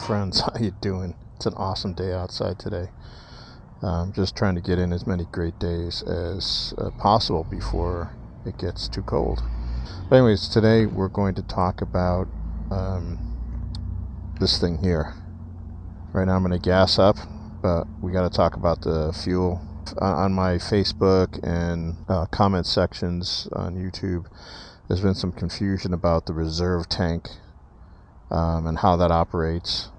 friends. How you doing? It's an awesome day outside today. Just trying to get in as many great days as possible before it gets too cold. But anyways, today we're going to talk about this thing here. Right now I'm going to gas up, but we got to talk about the fuel. On my Facebook and comment sections on YouTube, there's been some confusion about the reserve tank and how that operates,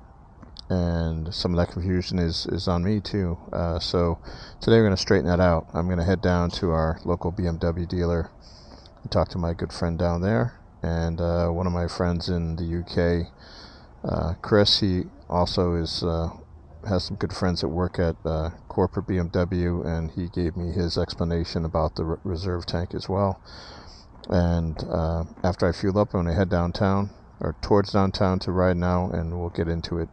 and some of that confusion is on me too. So today we're going to straighten that out. I'm going to head down to our local BMW dealer and talk to my good friend down there, and one of my friends in the UK, Chris. He also has some good friends that work at corporate BMW, and he gave me his explanation about the reserve tank as well. And after I fuel up, I'm going to head downtown, or towards downtown, to ride now, and we'll get into it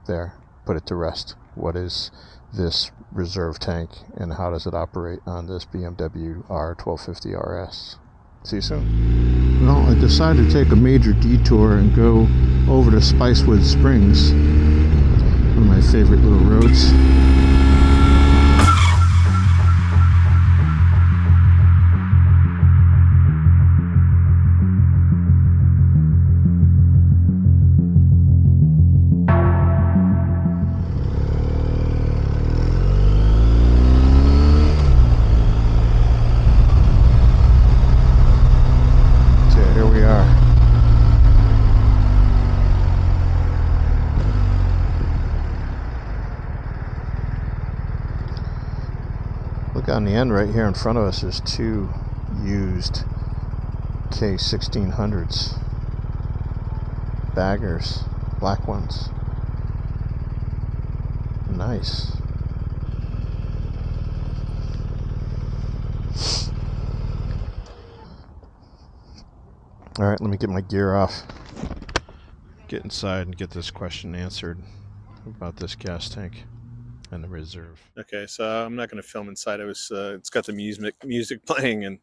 there, put it to rest. What is this reserve tank, and how does it operate on this BMW R1250 RS? See you soon. Well, I decided to take a major detour and go over to Spicewood Springs, one of my favorite little roads. Look on the end right here in front of us, there's two used K1600s, baggers, black ones. Nice. Alright, let me get my gear off, get inside and get this question answered about this gas tank and the reserve. Okay, so I'm not going to film inside. It's got the music playing, and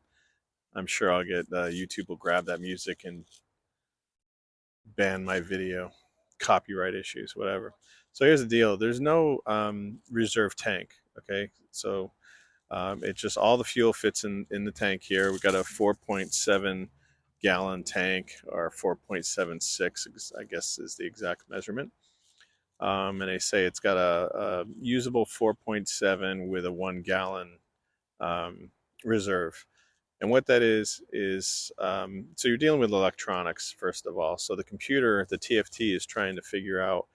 I'm sure I'll get YouTube will grab that music and ban my video, copyright issues, whatever. So here's the deal: there's no reserve tank. Okay, so it's just all the fuel fits in the tank here. We got a 4.7 gallon tank, or 4.76, I guess is the exact measurement. And they say it's got a usable 4.7 with a 1 gallon reserve. And what that is so you're dealing with electronics, first of all. So the computer, the TFT, is trying to figure out,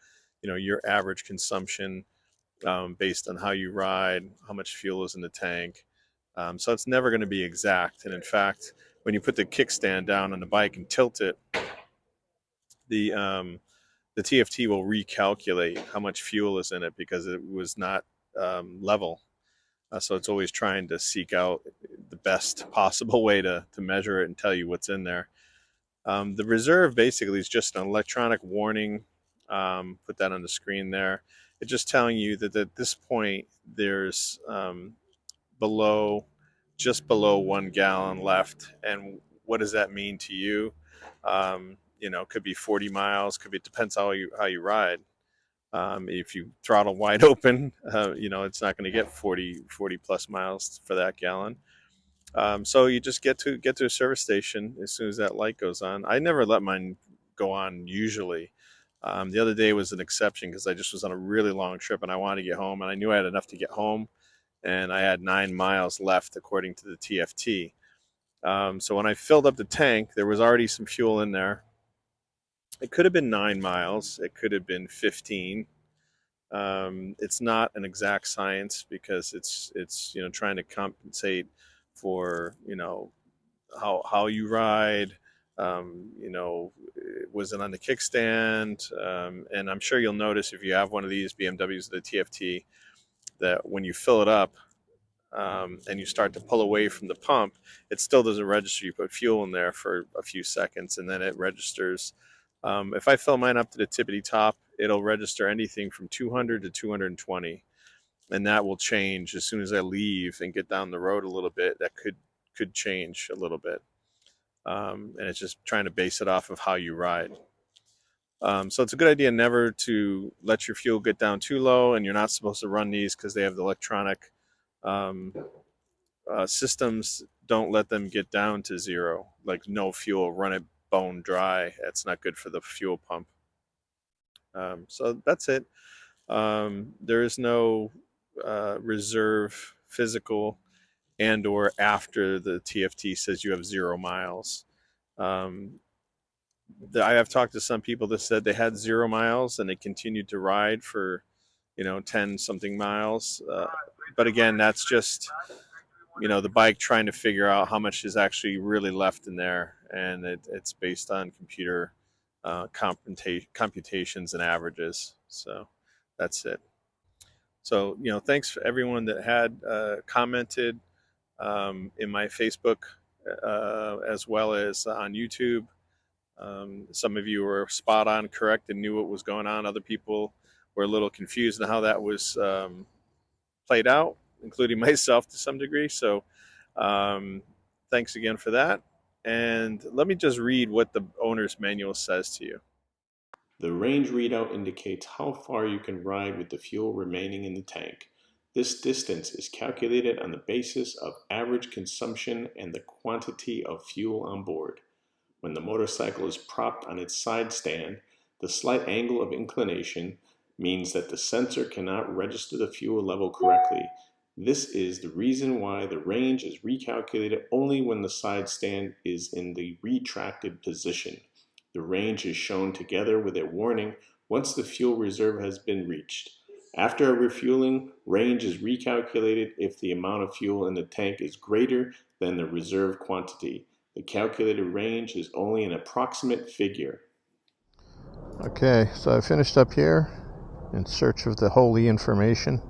your average consumption based on how you ride, how much fuel is in the tank. So it's never going to be exact. And in fact, when you put the kickstand down on the bike and tilt it, the TFT will recalculate how much fuel is in it, because it was not level. So it's always trying to seek out the best possible way to measure it and tell you what's in there. The reserve basically is just an electronic warning. Put that on the screen there. It's just telling you that at this point there's just below 1 gallon left. And what does that mean to you? Could be 40 miles, it depends how you ride. If you throttle wide open, it's not going to get 40 plus miles for that gallon. So you just get to a service station as soon as that light goes on. I never let mine go on usually. The other day was an exception, because I just was on a really long trip and I wanted to get home, and I knew I had enough to get home, and I had 9 miles left according to the TFT. So when I filled up the tank, there was already some fuel in there. It could have been 9 miles. It could have been 15. It's not an exact science, because it's trying to compensate for how you ride. Was it on the kickstand? And I'm sure you'll notice, if you have one of these BMWs, the TFT, that when you fill it up and you start to pull away from the pump, it still doesn't register. You put fuel in there for a few seconds, and then it registers. If I fill mine up to the tippity top, it'll register anything from 200 to 220, and that will change as soon as I leave and get down the road a little bit. That could change a little bit, and it's just trying to base it off of how you ride. So it's a good idea never to let your fuel get down too low, and you're not supposed to run these because they have the electronic um, systems. Don't let them get down to zero, like no fuel. Run it bone dry. That's not good for the fuel pump. So that's it. There is no reserve physical and or after the TFT says you have 0 miles. Um, I have talked to some people that said they had 0 miles and they continued to ride for, 10 something miles. But again, that's just, the bike trying to figure out how much is actually really left in there. And it's based on computer computations and averages. So that's it. So, thanks for everyone that had commented in my Facebook as well as on YouTube. Some of you were spot on correct and knew what was going on. Other people were a little confused on how that was played out, including myself to some degree. So um, thanks again for that. And let me just read what the owner's manual says to you. The range readout indicates how far you can ride with the fuel remaining in the tank. This distance is calculated on the basis of average consumption and the quantity of fuel on board. When the motorcycle is propped on its side stand, the slight angle of inclination means that the sensor cannot register the fuel level correctly. This is the reason why the range is recalculated only when the side stand is in the retracted position. The range is shown together with a warning once the fuel reserve has been reached. After a refueling, range is recalculated if the amount of fuel in the tank is greater than the reserve quantity. The calculated range is only an approximate figure. Okay, so I finished up here in search of the holy information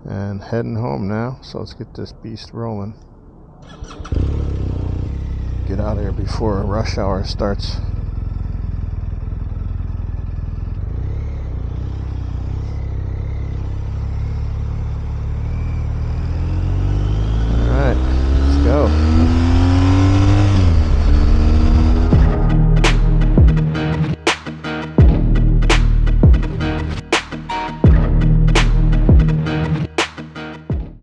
and heading home now. So let's get this beast rolling. Get out of here before rush hour starts.